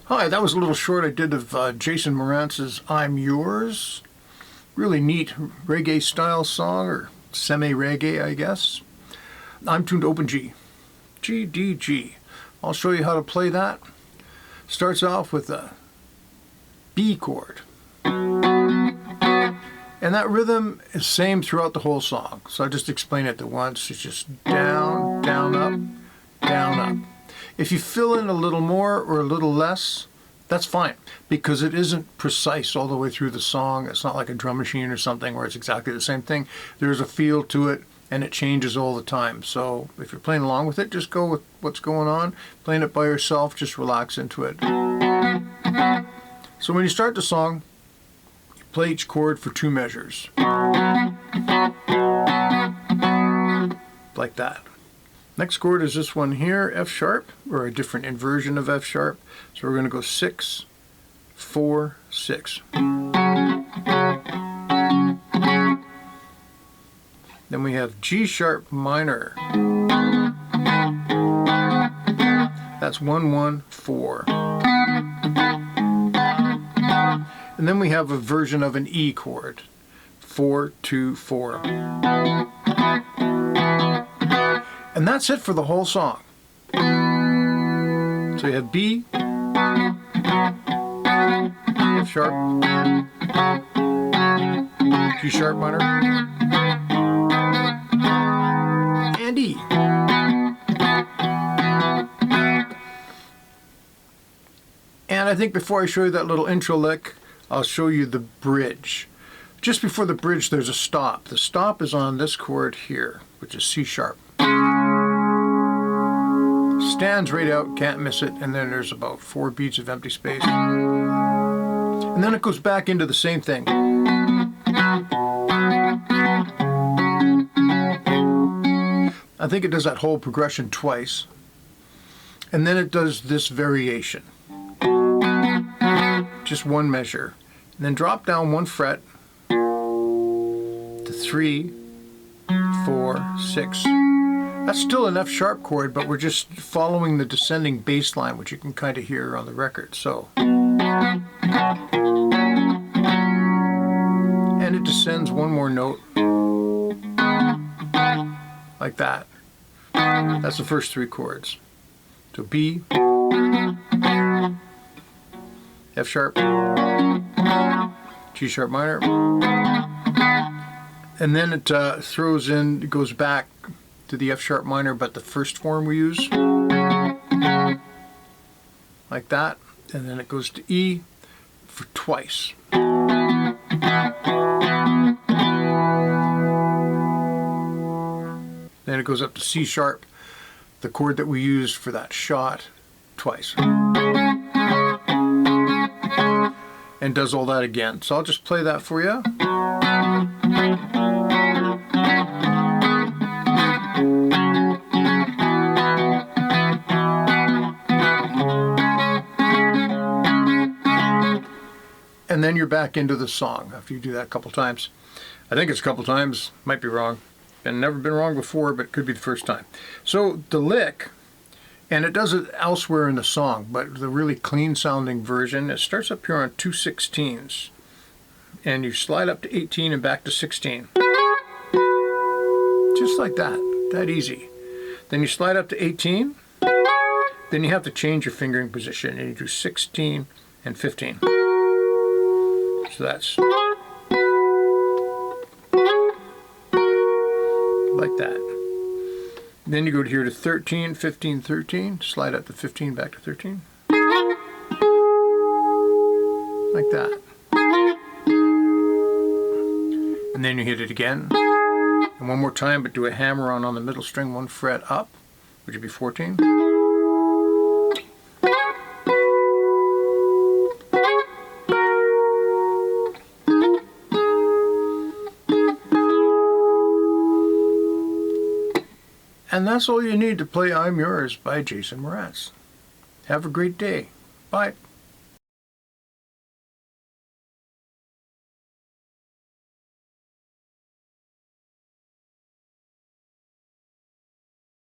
Hi, that was a little short I did of Jason Mraz's I'm Yours. Really neat reggae style song, or semi-reggae, I guess. I'm tuned to open G. G, D, G. I'll show you how to play that. Starts off with a B chord. And that rhythm is same throughout the whole song. So I just explain it at once. It's just down, down, up, down, up. If you fill in a little more or a little less, that's fine, because it isn't precise all the way through the song. It's not like a drum machine or something where it's exactly the same thing. There's a feel to it, and it changes all the time. So if you're playing along with it, just go with what's going on. Playing it by yourself, just relax into it. So when you start the song, you play each chord for 2 measures. Like that. Next chord is this one here, F sharp, or a different inversion of F sharp. So we're going to go 6, 4, 6. Then we have G sharp minor. That's 1, 1, 4. And then we have a version of an E chord, 4, 2, 4. And that's it for the whole song. So you have B, F sharp, G sharp minor, and E. And I think before I show you that little intro lick, I'll show you the bridge. Just before the bridge, there's a stop. The stop is on this chord here, which is C sharp. Stands right out, can't miss it, and then there's about 4 beats of empty space. And then it goes back into the same thing. I think it does that whole progression twice. And then it does this variation. Just 1 measure. And then drop down 1 fret to 3, 4, 6. That's still an F sharp chord, but we're just following the descending bass line, which you can kind of hear on the record. So, and it descends 1 more note, like that. That's the first 3 chords. So B, F sharp, G sharp minor, and then it throws in, it goes back to the F sharp minor, but the first form we use, like that, and then it goes to E for twice. Then it goes up to C sharp, the chord that we used for that shot, twice. And does all that again. So I'll just play that for you. And then you're back into the song after you do that a couple times. I think it's a couple times, might be wrong. And never been wrong before, but it could be the first time. So the lick, and it does it elsewhere in the song, but the really clean sounding version, it starts up here on 2 16s. And you slide up to 18 and back to 16. Just like that, that easy. Then you slide up to 18, then you have to change your fingering position, and you do 16 and 15. So that's like that. Then you go here to 13, 15, 13, slide up to 15, back to 13. Like that. And then you hit it again. And 1 more time, but do a hammer on the middle string, 1 fret up, which would be 14. And that's all you need to play I'm Yours by Jason Mraz. Have a great day. Bye.